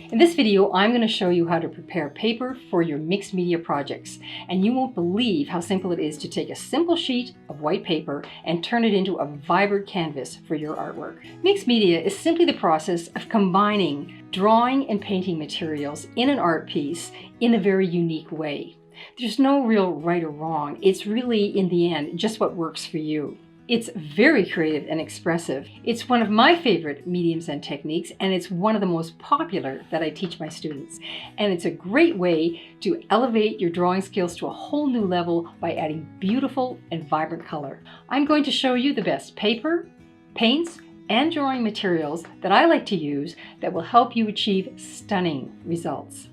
In this video, I'm going to show you how to prepare paper for your mixed media projects, and you won't believe how simple it is to take a simple sheet of white paper and turn it into a vibrant canvas for your artwork. Mixed media is simply the process of combining drawing and painting materials in an art piece in a very unique way. There's no real right or wrong. It's really, in the end, just what works for you. It's very creative and expressive. It's one of my favorite mediums and techniques, and it's one of the most popular that I teach my students. And it's a great way to elevate your drawing skills to a whole new level by adding beautiful and vibrant color. I'm going to show you the best paper, paints, and drawing materials that I like to use that will help you achieve stunning results.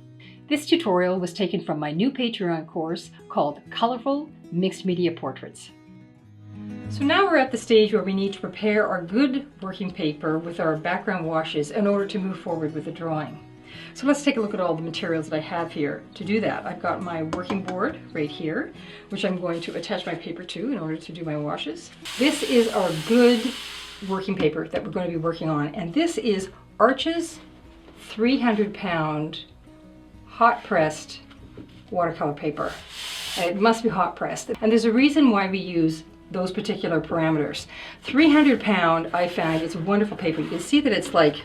This tutorial was taken from my new Patreon course called Colorful Mixed Media Portraits. So now we're at the stage where we need to prepare our good working paper with our background washes in order to move forward with the drawing. So let's take a look at all the materials that I have here. To do that, I've got my working board right here, which I'm going to attach my paper to in order to do my washes. This is our good working paper that we're going to be working on, and this is Arches 300-pound hot pressed watercolor paper. And it must be hot pressed, and there's a reason why we use those particular parameters. 300-pound, I found, it's a wonderful paper. You can see that it's like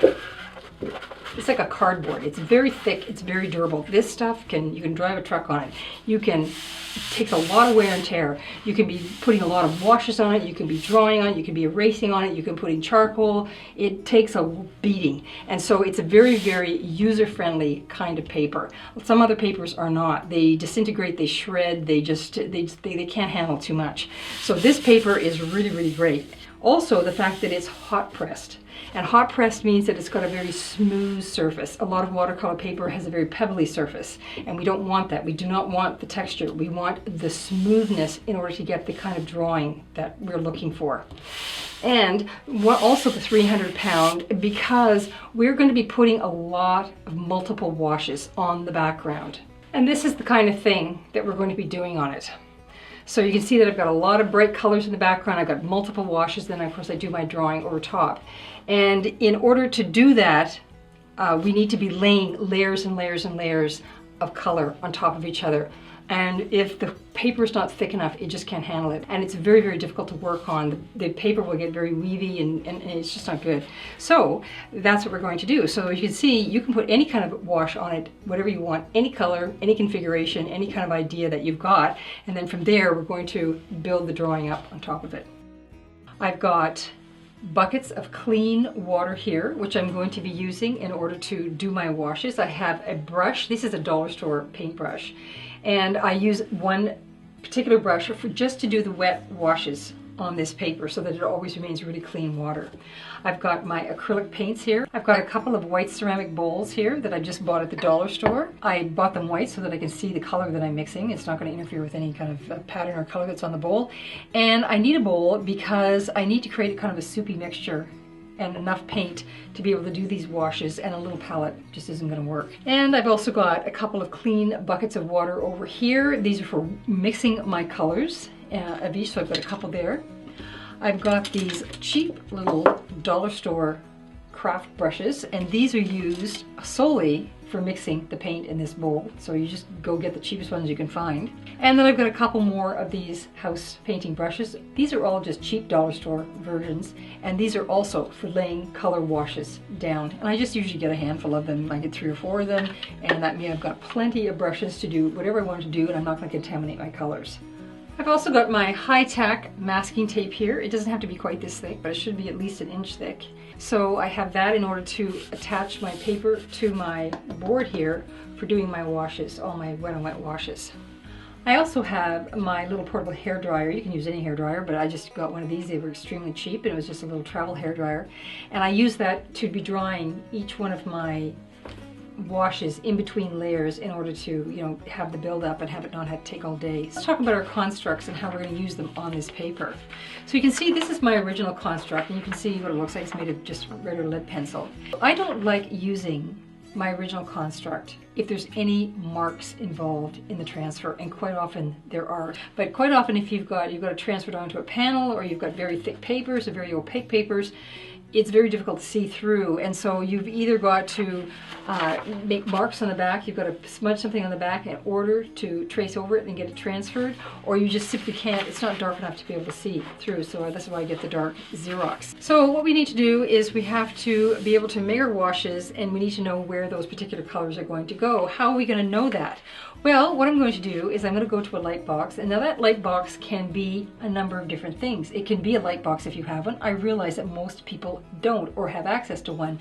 a cardboard. It's very thick, it's very durable. This stuff you can drive a truck on it. It takes a lot of wear and tear. You can be putting a lot of washes on it, you can be drawing on it, you can be erasing on it, you can put in charcoal. It takes a beating. And so it's a very, very user-friendly kind of paper. Some other papers are not. They disintegrate, they shred, they can't handle too much. So this paper is really, really great. Also, the fact that it's hot pressed. And hot pressed means that it's got a very smooth surface. A lot of watercolor paper has a very pebbly surface, and we don't want that. We do not want the texture. We want the smoothness in order to get the kind of drawing that we're looking for. And also the 300-pound, because we're going to be putting a lot of multiple washes on the background. And this is the kind of thing that we're going to be doing on it. So you can see that I've got a lot of bright colors in the background. I've got multiple washes, then of course I do my drawing over top. And in order to do that, we need to be laying layers and layers and layers of color on top of each other. And if the paper is not thick enough, it just can't handle it. And it's very, very difficult to work on. The paper will get very weavy and it's just not good. So that's what we're going to do. So you can see, you can put any kind of wash on it, whatever you want, any color, any configuration, any kind of idea that you've got. And then from there, we're going to build the drawing up on top of it. I've got buckets of clean water here, which I'm going to be using in order to do my washes. I have a brush. This is a dollar store paintbrush. And I use one particular brush just to do the wet washes on this paper so that it always remains really clean water. I've got my acrylic paints here. I've got a couple of white ceramic bowls here that I just bought at the dollar store. I bought them white so that I can see the color that I'm mixing. It's not going to interfere with any kind of pattern or color that's on the bowl. And I need a bowl because I need to create kind of a soupy mixture, and enough paint to be able to do these washes, and a little palette just isn't going to work. And I've also got a couple of clean buckets of water over here. These are for mixing my colors of each, so I've got a couple there. I've got these cheap little dollar store craft brushes, and these are used solely for mixing the paint in this bowl. So you just go get the cheapest ones you can find. And then I've got a couple more of these house painting brushes. These are all just cheap dollar store versions, and these are also for laying color washes down. And I just usually get a handful of them. I get 3 or 4 of them, and that means I've got plenty of brushes to do whatever I want to do, and I'm not going to contaminate my colors. I've also got my high-tack masking tape here. It doesn't have to be quite this thick, but it should be at least 1 inch thick. So I have that in order to attach my paper to my board here for doing my washes, all my wet and wet washes. I also have my little portable hair dryer. You can use any hair dryer, but I just got one of these. They were extremely cheap, and it was just a little travel hair dryer. And I use that to be drying each one of my washes in between layers in order to, have the build-up and have it not have to take all day. Let's talk about our constructs and how we're going to use them on this paper. So you can see this is my original construct, and you can see what it looks like. It's made of just regular lead pencil. I don't like using my original construct if there's any marks involved in the transfer, and quite often there are. But quite often if you've got to transfer it onto a panel, or you've got very thick papers or very opaque papers, it's very difficult to see through, and so you've either got to make marks on the back, you've got to smudge something on the back in order to trace over it and get it transferred, or you just simply can't, it's not dark enough to be able to see through, so that's why I get the dark Xerox. So what we need to do is we have to be able to make our washes, and we need to know where those particular colors are going to go. How are we going to know that? Well, what I'm going to do is I'm going to go to a light box, and now that light box can be a number of different things. It can be a light box if you have one. I realize that most people don't or have access to one.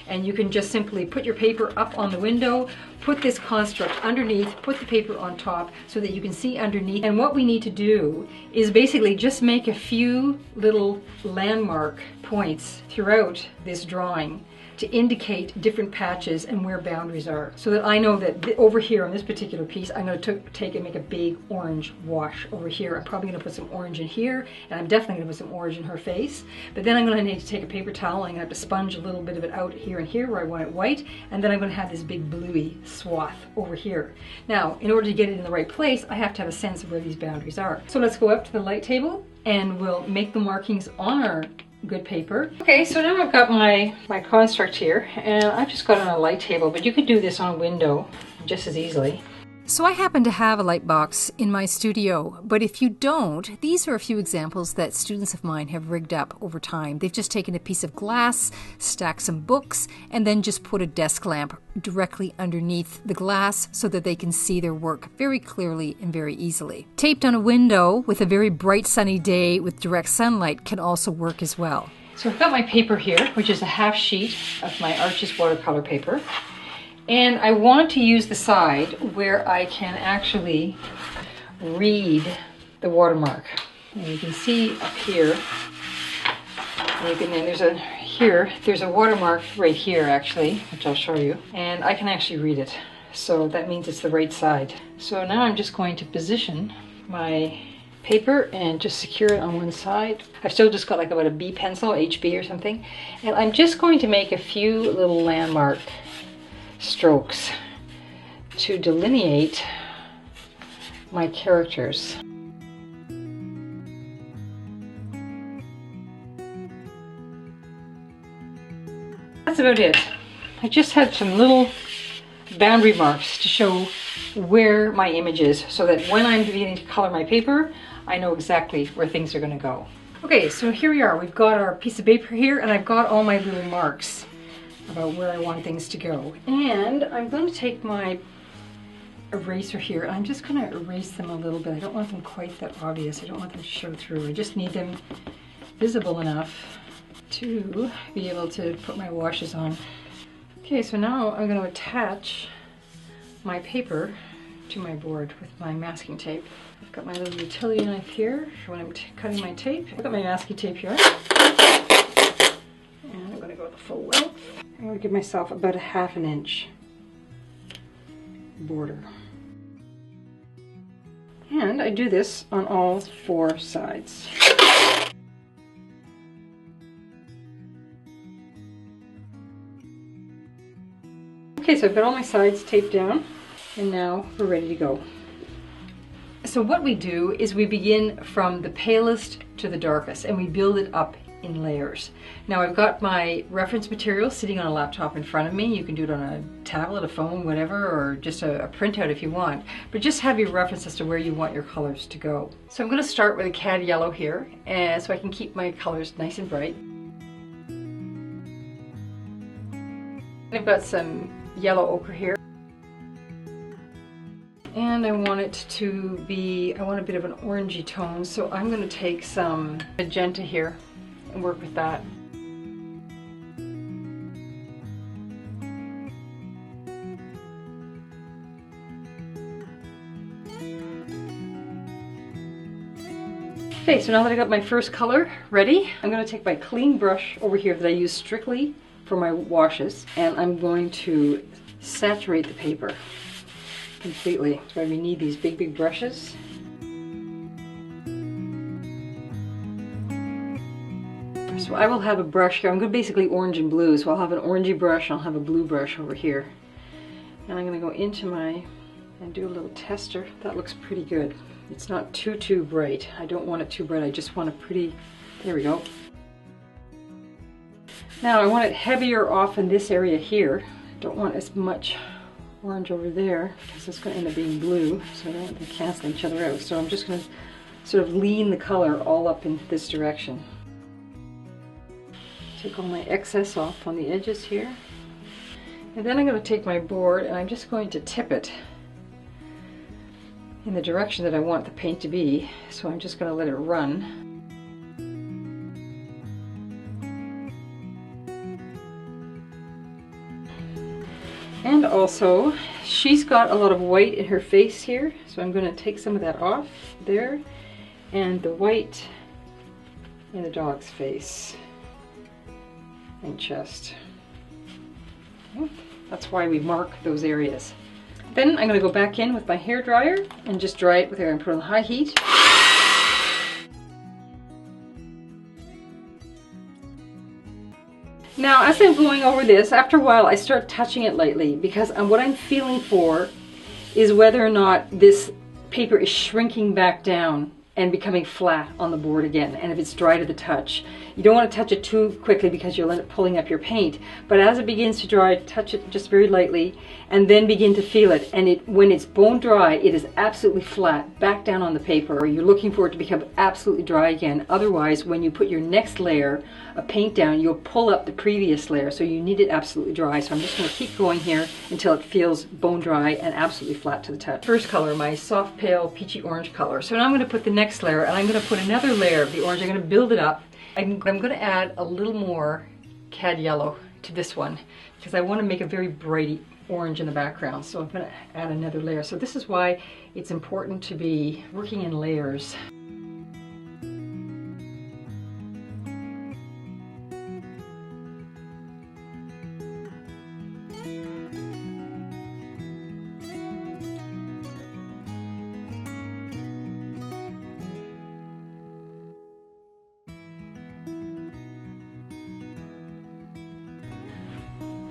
And you can just simply put your paper up on the window, put this construct underneath, put the paper on top so that you can see underneath. And what we need to do is basically just make a few little landmark points throughout this drawing to indicate different patches and where boundaries are, so that I know that over here on this particular piece I'm going to take and make a big orange wash over here. I'm probably going to put some orange in here, and I'm definitely going to put some orange in her face, but then I'm going to need to take a paper towel and I'm going to have to sponge a little bit of it out here and here where I want it white, and then I'm going to have this big bluey swath over here. Now, in order to get it in the right place, I have to have a sense of where these boundaries are. So let's go up to the light table and we'll make the markings on our good paper. Okay, so now I've got my construct here, and I've just got it on a light table, but you could do this on a window just as easily. So I happen to have a light box in my studio, but if you don't, these are a few examples that students of mine have rigged up over time. They've just taken a piece of glass, stacked some books, and then just put a desk lamp directly underneath the glass so that they can see their work very clearly and very easily. Taped on a window with a very bright sunny day with direct sunlight can also work as well. So I've got my paper here, which is a half sheet of my Arches watercolor paper. And I want to use the side where I can actually read the watermark. And you can see up here, there's a watermark right here actually, which I'll show you. And I can actually read it. So that means it's the right side. So now I'm just going to position my paper and just secure it on one side. I've still just got like about a B pencil, HB or something. And I'm just going to make a few little landmark strokes to delineate my characters. That's about it. I just had some little boundary marks to show where my image is, so that when I'm beginning to color my paper, I know exactly where things are going to go. Okay, so here we are. We've got our piece of paper here, and I've got all my little marks about where I want things to go. And I'm going to take my eraser here, and I'm just going to erase them a little bit. I don't want them quite that obvious. I don't want them to show through. I just need them visible enough to be able to put my washes on. Okay, so now I'm going to attach my paper to my board with my masking tape. I've got my little utility knife here for when I'm cutting my tape. I've got my masking tape here. And I'm going to go the full length. I'm going to give myself about a ½ inch border. And I do this on all 4 sides. Okay, so I've got all my sides taped down, and now we're ready to go. So what we do is we begin from the palest to the darkest, and we build it up in layers. Now I've got my reference material sitting on a laptop in front of me. You can do it on a tablet, a phone, whatever, or just a printout if you want. But just have your reference as to where you want your colors to go. So I'm going to start with a cad yellow here, and so I can keep my colors nice and bright. I've got some yellow ochre here. And I want it to be, I want a bit of an orangey tone, so I'm going to take some magenta here and work with that. Okay, so now that I got my first color ready, I'm going to take my clean brush over here that I use strictly for my washes, and I'm going to saturate the paper completely. That's why we need these big brushes. So I will have a brush here. I'm going to basically orange and blue, so I'll have an orangey brush and I'll have a blue brush over here. And I'm going to go into my, and do a little tester. That looks pretty good. It's not too bright. I don't want it too bright. I just want a pretty, there we go. Now I want it heavier off in this area here. Don't want as much orange over there because it's going to end up being blue, so I don't want them to cancel each other out. So I'm just going to sort of lean the color all up into this direction. Take all my excess off on the edges here. And then I'm going to take my board and I'm just going to tip it in the direction that I want the paint to be. So I'm just going to let it run. And also, she's got a lot of white in her face here, so I'm going to take some of that off there, and the white in the dog's face and chest. Okay. That's why we mark those areas. Then I'm going to go back in with my hair dryer and just dry it with air and put it on high heat. Now, as I'm going over this, after a while I start touching it lightly because what I'm feeling for is whether or not this paper is shrinking back down and becoming flat on the board again, and if it's dry to the touch. You don't want to touch it too quickly because you'll end up pulling up your paint, but as it begins to dry, touch it just very lightly and then begin to feel it, and when it's bone dry, it is absolutely flat back down on the paper. You're looking for it to become absolutely dry again. Otherwise, when you put your next layer of paint down, you'll pull up the previous layer, so you need it absolutely dry. So I'm just going to keep going here until it feels bone dry and absolutely flat to the touch. First color, my soft pale peachy orange color. So now I'm going to put the next layer, and I'm going to put another layer of the orange. I'm going to build it up. I'm going to add a little more cad yellow to this one because I want to make a very bright orange in the background. So I'm going to add another layer. So this is why it's important to be working in layers.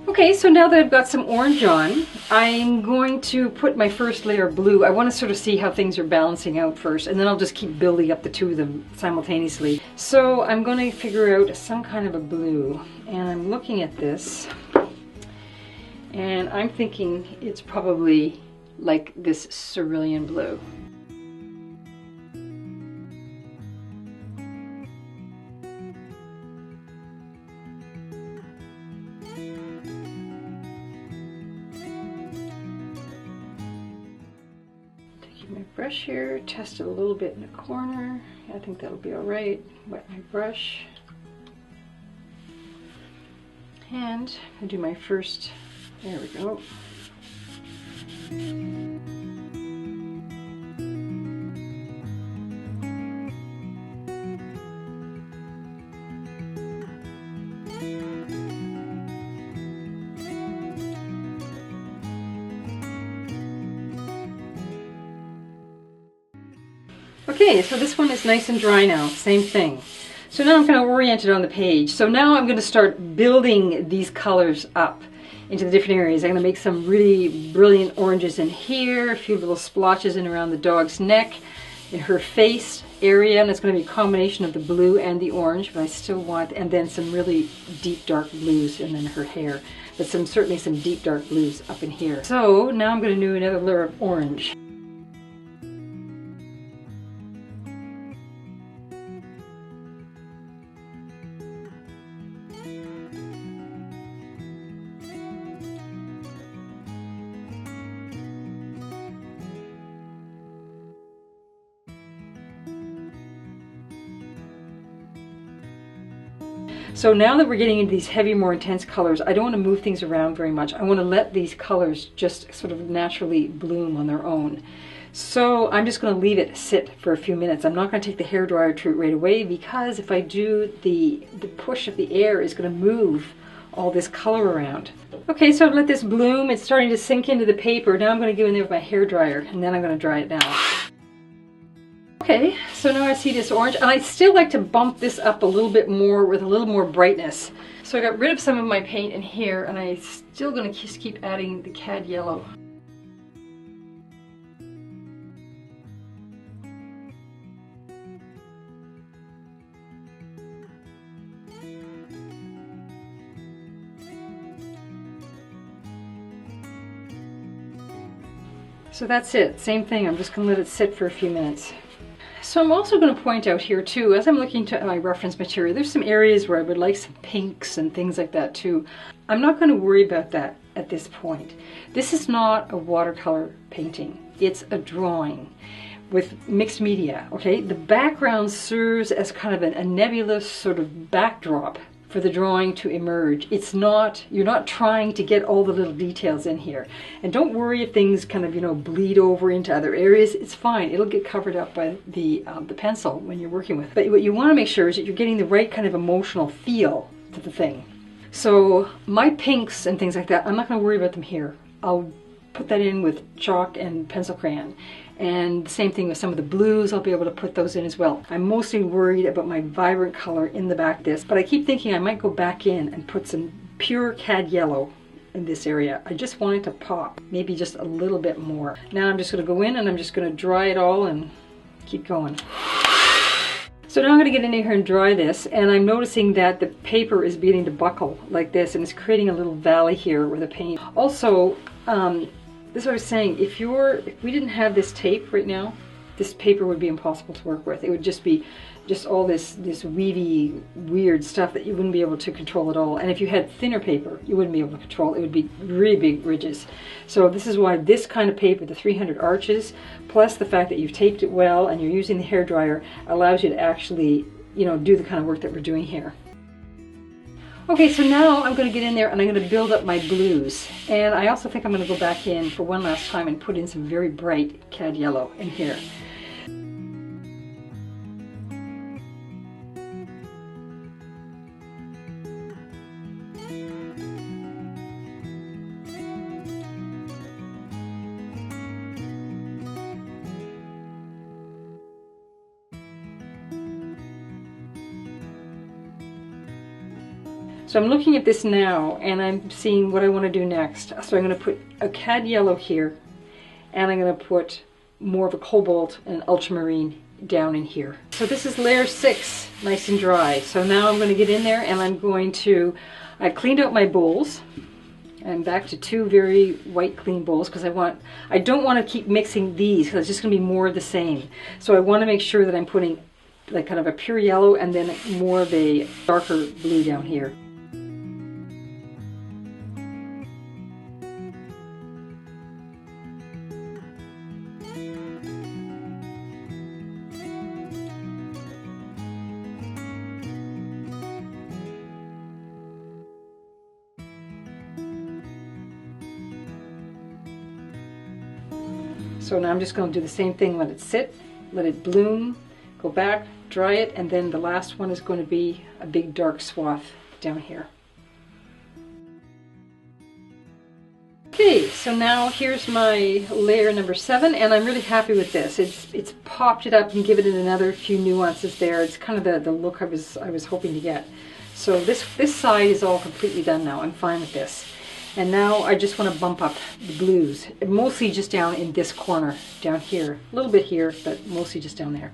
Okay, so now that I've got some orange on, I'm going to put my first layer of blue. I want to sort of see how things are balancing out first, and then I'll just keep building up the two of them simultaneously. So I'm going to figure out some kind of a blue, and I'm looking at this, and I'm thinking it's probably like this cerulean blue. My brush here, test it a little bit in the corner. I think that'll be all right. Wet my brush. And I do my first, there we go. Okay, so this one is nice and dry now, same thing. So now I'm going to orient it on the page. So now I'm going to start building these colors up into the different areas. I'm going to make some really brilliant oranges in here, a few little splotches in around the dog's neck, in her face area, and it's going to be a combination of the blue and the orange, but I still want, and then some really deep dark blues, and then her hair. But certainly some deep dark blues up in here. So now I'm going to do another layer of orange. So now that we're getting into these heavy, more intense colors, I don't want to move things around very much. I want to let these colors just sort of naturally bloom on their own. So I'm just going to leave it sit for a few minutes. I'm not going to take the hairdryer to it right away because if I do, the push of the air is going to move all this color around. Okay, so I've let this bloom. It's starting to sink into the paper. Now I'm going to go in there with my hairdryer and then I'm going to dry it down. Okay, so now I see this orange, and I still like to bump this up a little bit more with a little more brightness. So I got rid of some of my paint in here, and I'm still going to just keep adding the cad yellow. So that's it, same thing, I'm just going to let it sit for a few minutes. So I'm also going to point out here too, as I'm looking to my reference material, there's some areas where I would like some pinks and things like that too. I'm not going to worry about that at this point. This is not a watercolor painting, it's a drawing with mixed media, okay? The background serves as kind of a nebulous sort of backdrop for the drawing to emerge. It's not, you're not trying to get all the little details in here. And don't worry if things kind of, you know, bleed over into other areas. It's fine. It'll get covered up by the pencil when you're working with it. But what you want to make sure is that you're getting the right kind of emotional feel to the thing. So my pinks and things like that, I'm not going to worry about them here. I'll put that in with chalk and pencil crayon. And the same thing with some of the blues, I'll be able to put those in as well. I'm mostly worried about my vibrant color in the back of this, but I keep thinking I might go back in and put some pure cad yellow in this area. I just want it to pop, maybe just a little bit more. Now I'm just going to go in and I'm just going to dry it all and keep going. So now I'm going to get in here and dry this, and I'm noticing that the paper is beginning to buckle like this, and it's creating a little valley here with the paint. Also, this is what I was saying, if we didn't have this tape right now, this paper would be impossible to work with. It would just be all this weavy, weird stuff that you wouldn't be able to control at all. And if you had thinner paper, you wouldn't be able to control. It would be really big ridges. So this is why this kind of paper, the 300 arches, plus the fact that you've taped it well and you're using the hairdryer, allows you to actually, you know, do the kind of work that we're doing here. Okay, so now I'm going to get in there and I'm going to build up my blues. And I also think I'm going to go back in for one last time and put in some very bright cad yellow in here. So I'm looking at this now and I'm seeing what I want to do next. So I'm going to put a cad yellow here and I'm going to put more of a cobalt and ultramarine down in here. So this is layer 6, nice and dry. So now I'm going to get in there and I'm going to, I cleaned out my bowls. I'm back to 2 very white clean bowls because I don't want to keep mixing these because it's just going to be more of the same. So I want to make sure that I'm putting like kind of a pure yellow and then more of a darker blue down here. So now I'm just going to do the same thing, let it sit, let it bloom, go back, dry it, and then the last one is going to be a big dark swath down here. Okay, so now here's my layer number 7, and I'm really happy with this. It's popped it up and given it another few nuances there. It's kind of the look I was hoping to get. So this side is all completely done now. I'm fine with this. And now I just want to bump up the blues, mostly just down in this corner, down here. A little bit here, but mostly just down there.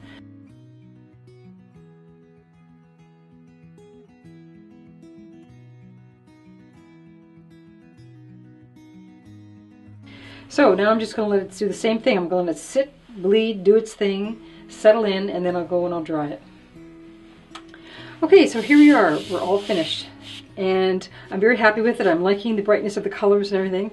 So now I'm just going to let it do the same thing. I'm going to let it sit, bleed, do its thing, settle in, and then I'll go and I'll dry it. Okay, so here we are. We're all finished. And I'm very happy with it. I'm liking the brightness of the colors and everything.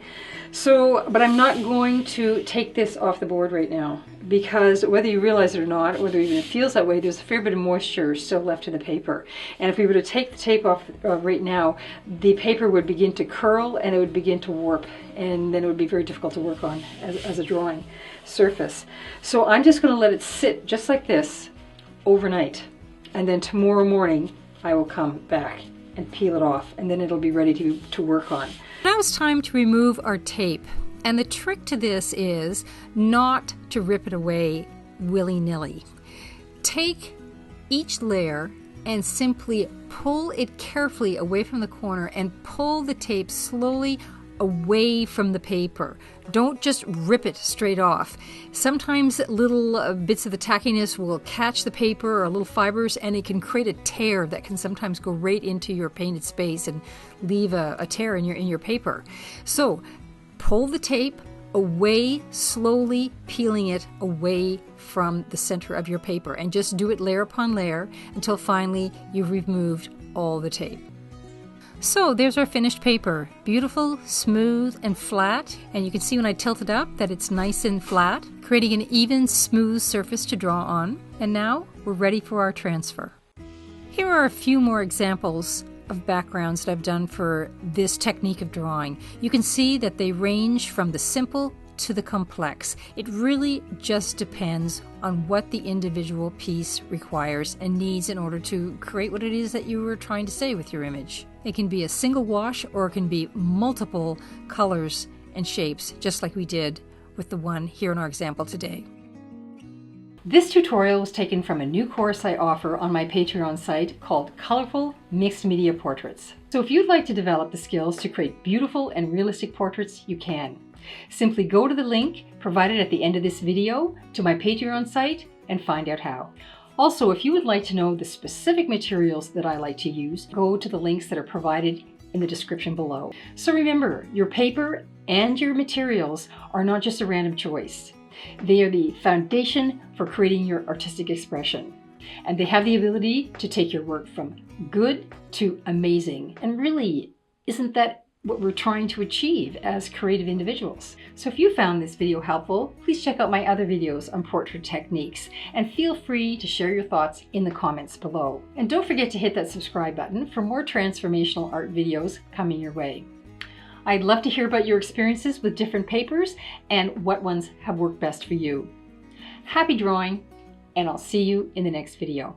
So, but I'm not going to take this off the board right now because whether you realize it or not, or whether even it feels that way, there's a fair bit of moisture still left in the paper. And if we were to take the tape off right now, the paper would begin to curl and it would begin to warp, and then it would be very difficult to work on as a drawing surface. So I'm just going to let it sit just like this overnight, and then tomorrow morning I will come back and peel it off, and then it'll be ready to work on. Now it's time to remove our tape, and the trick to this is not to rip it away willy-nilly. Take each layer and simply pull it carefully away from the corner and pull the tape slowly away from the paper. Don't just rip it straight off. Sometimes little bits of the tackiness will catch the paper or little fibers, and it can create a tear that can sometimes go right into your painted space and leave a tear in your paper. So pull the tape away, slowly peeling it away from the center of your paper, and just do it layer upon layer until finally you've removed all the tape. So there's our finished paper. Beautiful, smooth, and flat. And you can see when I tilt it up that it's nice and flat, creating an even, smooth surface to draw on. And now we're ready for our transfer. Here are a few more examples of backgrounds that I've done for this technique of drawing. You can see that they range from the simple to the complex. It really just depends on what the individual piece requires and needs in order to create what it is that you were trying to say with your image. It can be a single wash, or it can be multiple colors and shapes, just like we did with the one here in our example today. This tutorial was taken from a new course I offer on my Patreon site called Colorful Mixed Media Portraits. So if you'd like to develop the skills to create beautiful and realistic portraits, you can. Simply go to the link provided at the end of this video to my Patreon site and find out how. Also, if you would like to know the specific materials that I like to use, go to the links that are provided in the description below. So remember, your paper and your materials are not just a random choice. They are the foundation for creating your artistic expression. And they have the ability to take your work from good to amazing. And really, isn't that what we're trying to achieve as creative individuals? So if you found this video helpful, please check out my other videos on portrait techniques, and feel free to share your thoughts in the comments below. And don't forget to hit that subscribe button for more transformational art videos coming your way. I'd love to hear about your experiences with different papers and what ones have worked best for you. Happy drawing, and I'll see you in the next video.